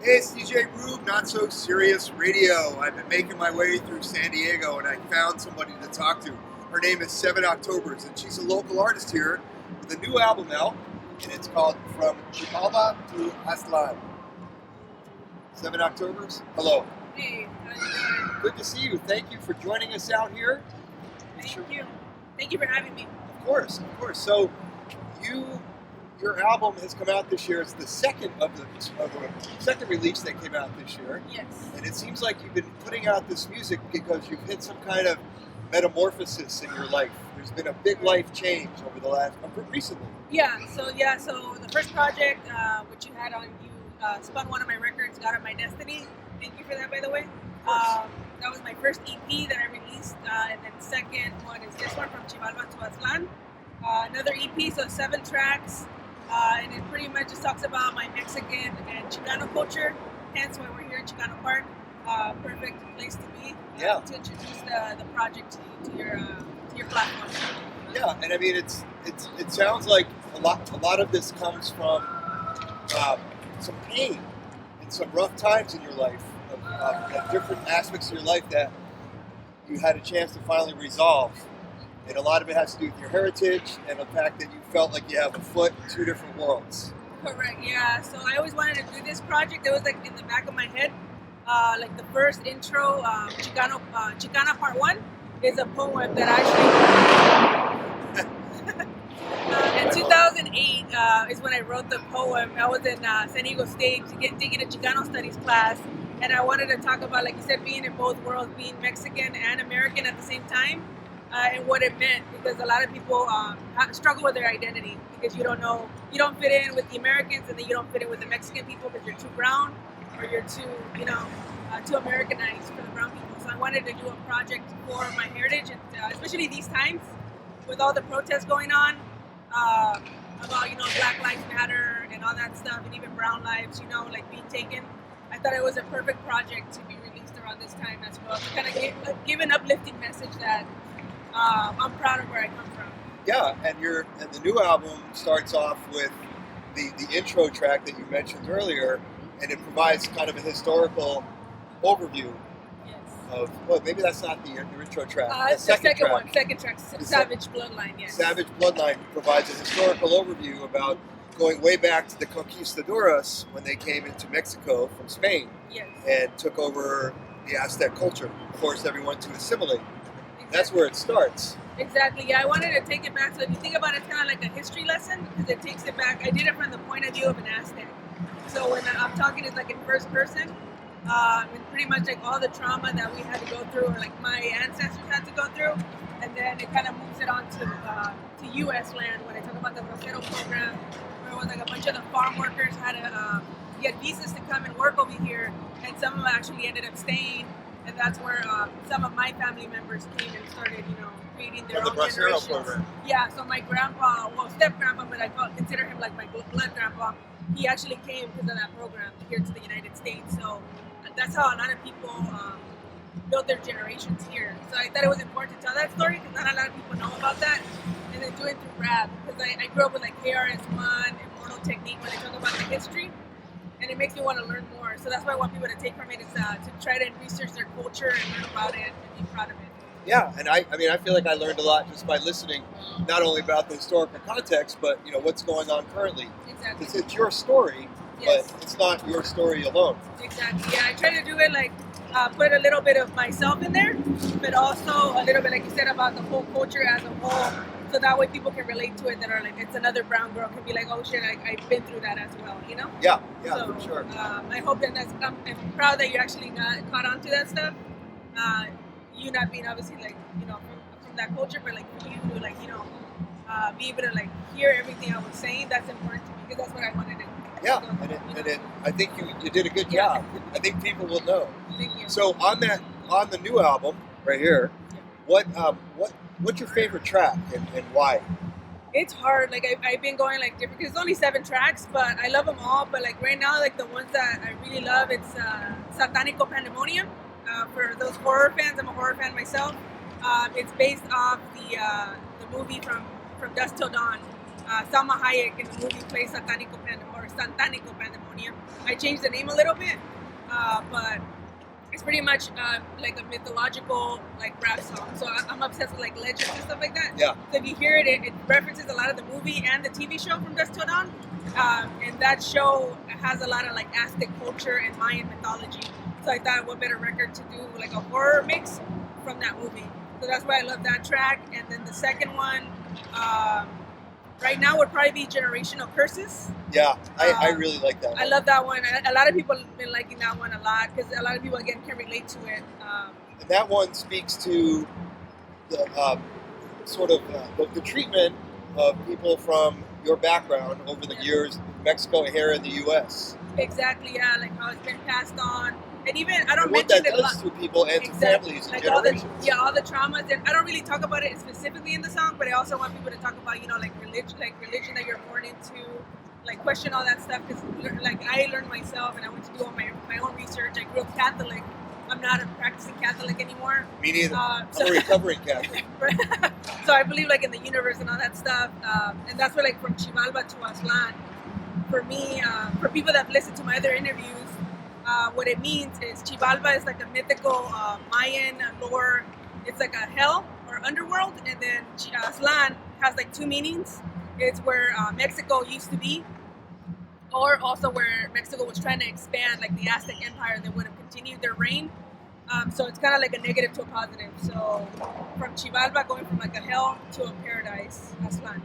Hey, it's DJ Roob, Not So Serious Radio. I've been making my way through San Diego and I found somebody to talk to. Her name is Octoberz and she's a local artist here with a new album out and it's called From Xibalba to Aztlan. Octoberz, hello. Hey, how you doing? Good to see you. Thank you for joining us out here. Thank you. Thank you for having me. Of course. So your album has come out this year. It's the second of the second release that came out this year. Yes. And it seems like you've been putting out this music because you've hit some kind of metamorphosis in your life. There's been a big life change over the last recently. So the first project, which you had on, you spun one of my records, God of My Destiny. Thank you for that, by the way. That was my first EP that I released, and then second one is this one, From Xibalba to Aztlan. Another EP, so 7 tracks. And it pretty much just talks about my Mexican and Chicano culture, hence why we're here in Chicano Park. Perfect place to be to introduce the project to your platform. Yeah, and I mean it sounds like a lot of this comes from some pain and some rough times in your life, of different aspects of your life that you had a chance to finally resolve. And a lot of it has to do with your heritage and the fact that you felt like you have a foot in 2 different worlds. Correct, yeah. So I always wanted to do this project. It was like in the back of my head. Like the first intro, Chicano Part 1, is a poem that actually... in 2008 is when I wrote the poem. I was in San Diego State taking a Chicano Studies class. And I wanted to talk about, like you said, being in both worlds, being Mexican and American at the same time. And what it meant, because a lot of people struggle with their identity because you don't fit in with the Americans, and then you don't fit in with the Mexican people because you're too brown or you're too Americanized for the brown people. So I wanted to do a project for my heritage, and especially these times with all the protests going on about Black Lives Matter and all that stuff, and even brown lives, like being taken. I thought it was a perfect project to be released around this time as well, to kind of give an uplifting message that. I'm proud of where I come from. Yeah, and the new album starts off with the intro track that you mentioned earlier, and it provides kind of a historical overview of, well, maybe that's not the intro track. The second track, Savage Bloodline, yes. Savage Bloodline provides a historical overview about going way back to the conquistadores when they came into Mexico from Spain. Yes. And took over the Aztec culture, forced everyone to assimilate. That's where it starts. Exactly, yeah. I wanted to take it back. So if you think about it, it's kind of like a history lesson because it takes it back. I did it from the point of view of an Aztec. So when I'm talking, it's like in first person. And pretty much like all the trauma that we had to go through, or like my ancestors had to go through. And then it kind of moves it on to U.S. land when I talk about the Rosero program, where it was like a bunch of the farm workers had to get visas to come and work over here. And some of them actually ended up staying. And that's where some of my family members came and started, creating their own generations. Program. Yeah, so my grandpa, step-grandpa, but I consider him like my blood grandpa, he actually came because of that program here to the United States. So that's how a lot of people built their generations here. So I thought it was important to tell that story because not a lot of people know about that. And then do it through rap, because I grew up with like KRS-One, Immortal Technique, when I talk about the history. And it makes me want to learn more. So that's what I want people to take from it, is to try to research their culture and learn about it and be proud of it. Yeah, and I feel like I learned a lot just by listening, not only about the historical context, but what's going on currently. Exactly. It's your story, yes. But it's not your story alone. Exactly. Yeah, I try to do it like put a little bit of myself in there, but also a little bit, like you said, about the whole culture as a whole. So that way people can relate to it, that are like, it's another brown girl, can be like, oh shit, I've been through that as well, Yeah, so, for sure. I hope that I'm proud that you actually caught on to that stuff. You not being obviously like, from that culture, but like for you to like, be able to like hear everything I was saying, that's important to me because that's what I wanted to do. Yeah, I think you did a good job. I think people will know. Thank you. So on the new album right here, what's your favorite track and why? It's hard. Like I've been going like different, because it's only 7 tracks, but I love them all. But like right now, like the ones that I really love, it's Satanico Pandemonium. For those horror fans, I'm a horror fan myself. It's based off the movie from Dusk Till Dawn. Salma Hayek in the movie plays Satanico Pandemonium. I changed the name a little bit, but it's pretty much like a mythological like rap song. So I'm obsessed with like legends and stuff like that. Yeah. So if you hear it, it references a lot of the movie and the TV show From Dusk Till Dawn. And that show has a lot of like Aztec culture and Mayan mythology. So I thought what better record to do like a horror mix from that movie. So that's why I love that track. And then the second one, right now would probably be Generational Curses. Yeah, I really like that one. I love that one. A lot of people have been liking that one a lot because a lot of people, again, can relate to it. And that one speaks to the sort of the treatment of people from your background over the years, Mexico here in the U.S. Exactly, yeah, like how it's been passed on. And even, I don't and what mention that it a does lot. to people and to families and like generations. all the traumas. And I don't really talk about it specifically in the song, but I also want people to talk about, you know, like religion that you're born into, like question all that stuff. Because like I learned myself and I went to do all my own research. I grew up Catholic. I'm not a practicing Catholic anymore. Me neither. I'm a recovering Catholic. So I believe like in the universe and all that stuff. And that's where like from Xibalba to Aztlan, for me, for people that listen to my other interviews, what it means is Xibalba is like a mythical Mayan lore. It's like a hell or underworld. And then Aztlan has like two meanings. It's where Mexico used to be, or also where Mexico was trying to expand, like the Aztec Empire, they would have continued their reign. So it's kind of like a negative to a positive. So from Xibalba, going from like a hell to a paradise, Aztlan.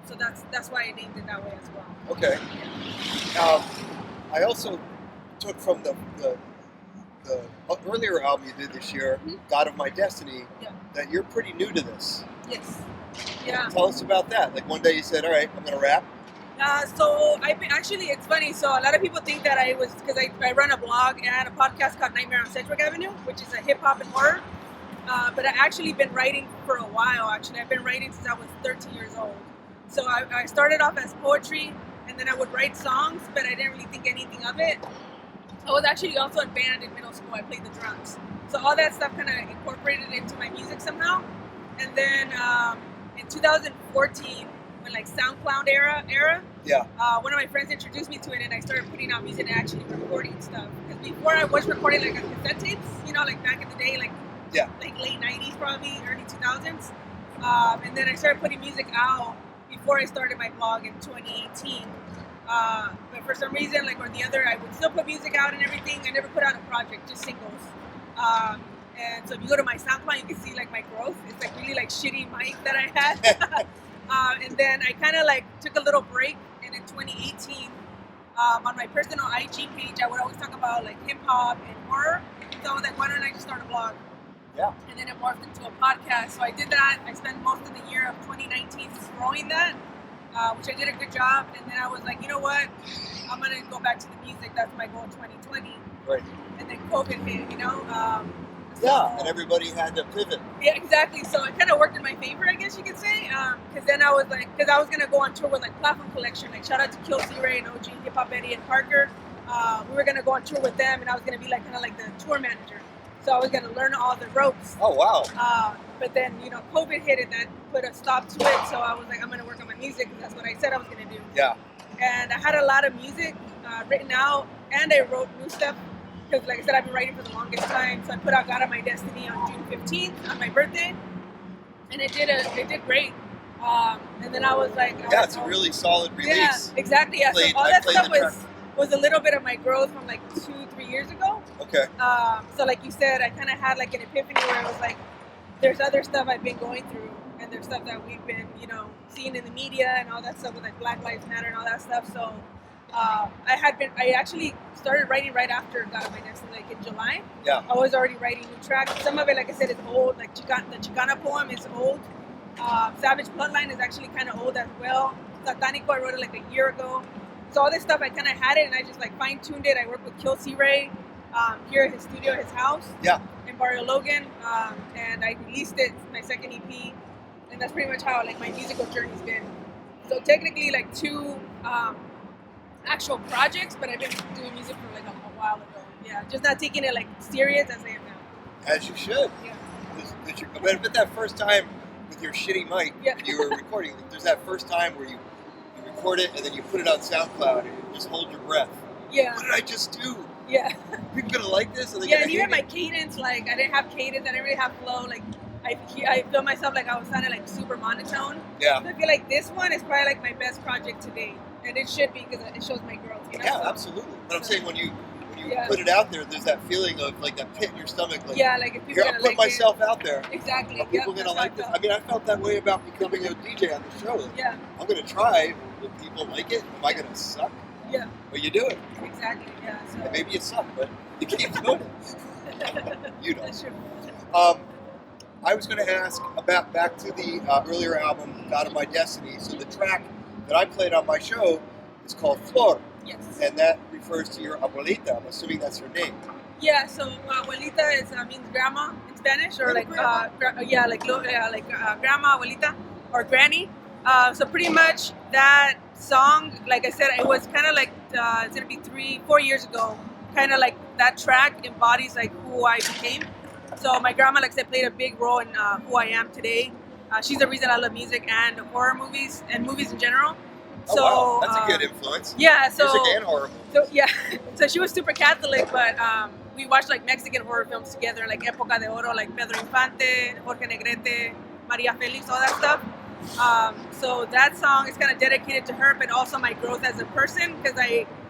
So that's why I named it that way as well. Okay. I also took from the earlier album you did this year, God of My Destiny, that you're pretty new to this. Yes. Yeah. Tell us about that. Like one day you said, all right, I'm going to rap. So actually, it's funny. So a lot of people think that I was, because I run a blog and a podcast called Nightmare on Sedgwick Avenue, which is a hip hop and horror. But I've actually been writing for a while. Actually, I've been writing since I was 13 years old. So I started off as poetry, and then I would write songs, but I didn't really think anything of it. I was actually also in band in middle school. I played the drums. So all that stuff kind of incorporated into my music somehow. And then in 2014, when like SoundCloud era, one of my friends introduced me to it, and I started putting out music and actually recording stuff. Because before I was recording like on cassette tapes, you know, like back in the day, like late 90s probably, early 2000s. And then I started putting music out before I started my blog in 2018. But for some reason, like or the other, I would still put music out and everything. I never put out a project, just singles. And so if you go to my SoundCloud, you can see like my growth. It's like really like shitty mic that I had. And then I kind of like took a little break. And in 2018, on my personal IG page, I would always talk about like hip hop and horror. So I was like, why don't I just start a blog? Yeah. And then it morphed into a podcast. So I did that. I spent most of the year of 2019 growing that, which I did a good job. And then I was like, you know what? I'm going to go back to the music. That's my goal in 2020. Right. And then COVID hit, you know? And everybody had to pivot. Yeah, exactly. So it kind of worked in my favor, I guess you could say. Because then I was like, because I was going to go on tour with like Platform Collection. Like shout out to Kill C-Ray and OG Hip Hop Eddie and Parker. We were going to go on tour with them, and I was going to be like kind of like the tour manager. So I was going to learn all the ropes. Oh, wow. But then, you know, COVID hit and that put a stop to it. So I was like, I'm going to work on my music because that's what I said I was going to do. Yeah. And I had a lot of music written out, and I wrote new stuff. Because like I said, I've been writing for the longest time. So I put out God of My Destiny on June 15th on my birthday. And it did great. And then I was like... it's a really solid release. Yeah, exactly. Yeah. So all that stuff was a little bit of my growth from like 2-3 years ago. Okay. So like you said, I kind of had like an epiphany where it was like, there's other stuff I've been going through. And there's stuff that we've been, you know, seeing in the media and all that stuff with like Black Lives Matter and all that stuff. So... I actually started writing right after God of My Destiny, like in July. Yeah. I was already writing new tracks. Some of it, like I said, is old. Like the Chicano poem is old. Savage Bloodline is actually kind of old as well. Satanico, I wrote it like a year ago. So all this stuff, I kind of had it, and I just like fine-tuned it. I worked with Kill C-Ray here at his studio, his house. Yeah. In Barrio Logan. And I released it, my second EP. And that's pretty much how like my musical journey's been. So technically like two... actual projects, but I've been doing music for like a while ago. Yeah, just not taking it like serious as I am now. As you should. Yeah. But that first time with your shitty mic, you were recording, there's that first time where you record it and then you put it on SoundCloud and you just hold your breath. Yeah. What did I just do? Yeah. People gonna like this? Are they Yeah, gonna and even hate my it? cadence, like I didn't have cadence, I didn't really have flow. Like I feel myself like I was sounding like super monotone. Yeah. So I feel like this one is probably like my best project to date, and it should be because it shows my growth. You know? Yeah, So, absolutely. But I'm saying when you Yeah. put it out there, there's that feeling of like that pit in your stomach. Like, yeah, like if people here, are I'm gonna putting like myself out there. it. Exactly. Are people Yep, gonna that's how like this? felt. I mean, I felt that way about becoming a DJ on the show. Like, Yeah. I'm gonna try. Will people like it? Am I gonna suck? Yeah. But you do it. Exactly. Yeah. So. And maybe you suck, but you keep doing it. You know. That's true. I was going to ask about back to the earlier album, God of My Destiny. So the track that I played on my show is called Flor, Yes. and that refers to your abuelita. I'm assuming that's her name. Yeah. So abuelita is means grandma in Spanish, or like Grandma. grandma, abuelita, or granny. So pretty much that song, like I said, it was kind of like it's gonna be 3-4 years ago. Kind of like that track embodies like who I became. So my grandma, like I said, played a big role in who I am today. She's the reason I love music and horror movies and movies in general. So Oh, wow. That's a good influence. yeah. So Music and horror movies. so yeah, so she was super Catholic, but we watched like Mexican horror films together, like Época de Oro, like Pedro Infante, Jorge Negrete, Maria Felix, all that stuff. So that song is kind of dedicated to her, but also my growth as a person, because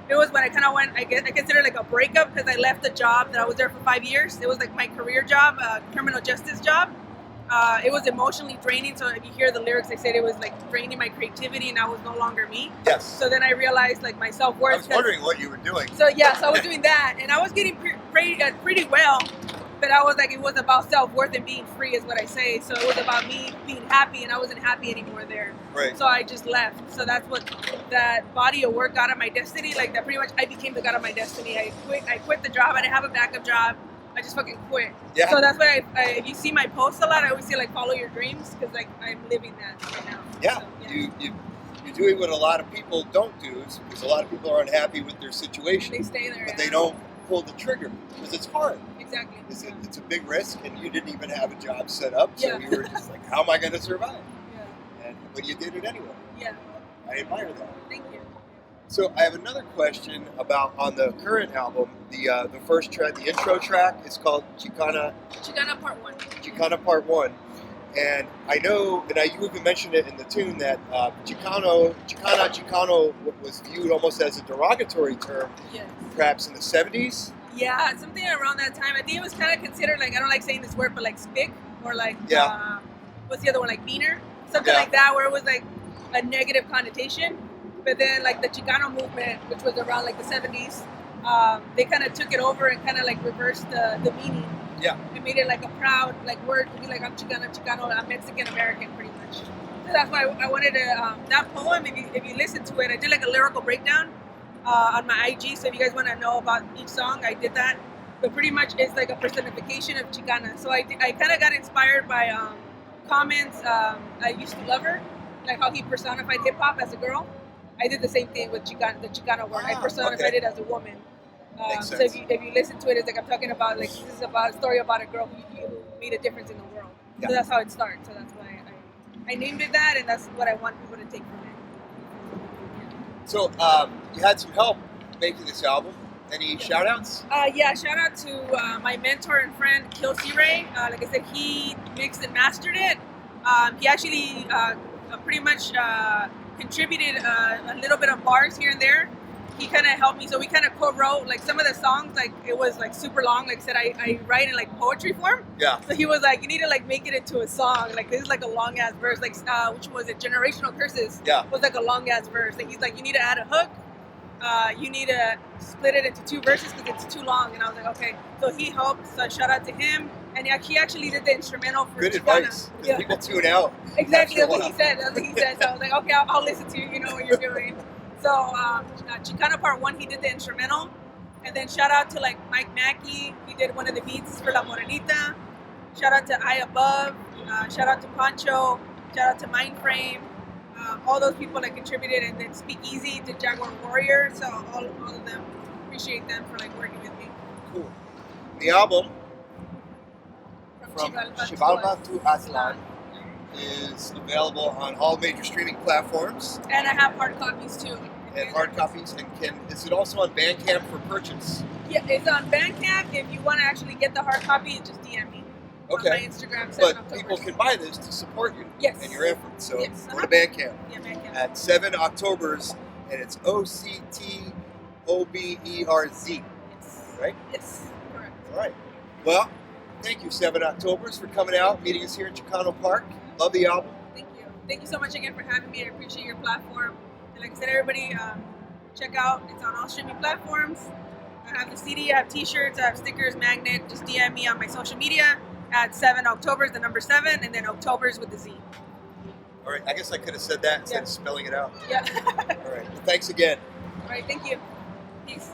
it was when I kind of went, I consider like a breakup, because I left a job that I was there for 5 years. It was like my career job, criminal justice job. It was emotionally draining. So if you hear the lyrics, I said it was like draining my creativity, and I was no longer me. Yes. So then I realized like my self-worth. I was wondering what you were doing. So yeah, so I was doing that, and I was getting pretty well, but I was like, it was about self-worth and being free, is what I say. So it was about me being happy, and I wasn't happy anymore there. Right. So I just left. So that's what that body of work, God of My Destiny, like that. Pretty much, I became the God of My Destiny. I quit the job. I didn't have a backup job. I just fucking quit. Yeah. So that's why if you see my posts a lot, I always say like follow your dreams, because like I'm living that right now. Yeah. So, You're doing what a lot of people don't do, because a lot of people are unhappy with their situation, They stay there. but they don't pull the trigger because it's hard. Exactly. It's a big risk, and you didn't even have a job set up, so Yeah. you were just like, how am I going to survive? Yeah. But you did it anyway. Yeah. I admire that. Thank you. So I have another question about on the current album. The first track, the intro track, is called Chicano Part 1. And I know, and you even mentioned it in the tune, that Chicano was viewed almost as a derogatory term, Yes. perhaps in the 70s. Yeah, something around that time. I think it was kind of considered like, I don't like saying this word, but like spick, or like Yeah. what's the other one, like meaner, something Yeah. like that, where it was like a negative connotation. But then like the Chicano movement, which was around like the 70s, they kind of took it over and kind of like reversed the meaning. Yeah. It made it like a proud like word to be like, I'm Chicano, I'm Mexican American, pretty much. So that's why I wanted to, that poem, if you listen to it, I did like a lyrical breakdown on my IG. So if you guys want to know about each song, I did that. But pretty much it's like a personification of Chicana. So I kind of got inspired by comments. I used to love her, like how he personified hip hop as a girl. I did the same thing with the Chicano word. I personified it as a woman. Makes So sense. if you listen to it, it's like I'm talking about, like, this is about a story about a girl who made a difference in the world. Yeah. So that's how it starts. So that's why I named it that, and that's what I want people to take from it. So you had some help making this album. Any shout outs? Yeah, shout out to my mentor and friend, Kil C-Ray. Like I said, he mixed and mastered it. He actually pretty much contributed a little bit of bars here and there. He kind of helped me, so we kind of co-wrote like some of the songs. Like it was like super long. Like I said, I write in like poetry form. Yeah. So he was like, you need to like make it into a song. Like this is like a long ass verse. Like which was it? Generational Curses. Yeah. Was like a long ass verse. Like he's like, you need to add a hook. You need to split it into 2 verses because it's too long. And I was like, okay. So he helped. So shout out to him. And he actually did the instrumental for Good Chicana. advice. Because people tune out. Exactly, after a that's what he said. That's what he said. So I was like, okay, I'll listen to you. You know what you're doing. So Chicano Part 1, he did the instrumental. And then shout out to like Mike Mackey. He did one of the beats for La Morenita. Shout out to I Above. Shout out to Pancho. Shout out to Mindframe. All those people that contributed, and then Speak Easy to Jaguar Warrior. So all of them, appreciate them for like working with me. Cool. The album, From Xibalba to Aztlan, is available on all major streaming platforms. And I have hard copies too. and hard copies. And is it also on Bandcamp for purchase? Yeah, it's on Bandcamp. If you want to actually get the hard copy, just DM me. Okay. On my Instagram. 7 But Octoberz. people can buy this to support you Yes. and your efforts. So Yes. go to Bandcamp Yeah, Bandcamp. at 7 Octoberz, and it's OCTOBERZ, Yes. right? Yes. Correct. All right. Well, thank you, 7 Octoberz, for coming out, meeting us here in Chicano Park. Love the album. Thank you. Thank you so much again for having me. I appreciate your platform. And like I said, everybody, check out. It's on all streaming platforms. I have the CD, I have t-shirts, I have stickers, magnet. Just DM me on my social media at 7 Octoberz, the number 7, and then Octoberz with the Z. All right. I guess I could have said that instead Yeah. of spelling it out. Yeah. All right. Well, thanks again. All right. Thank you. Peace.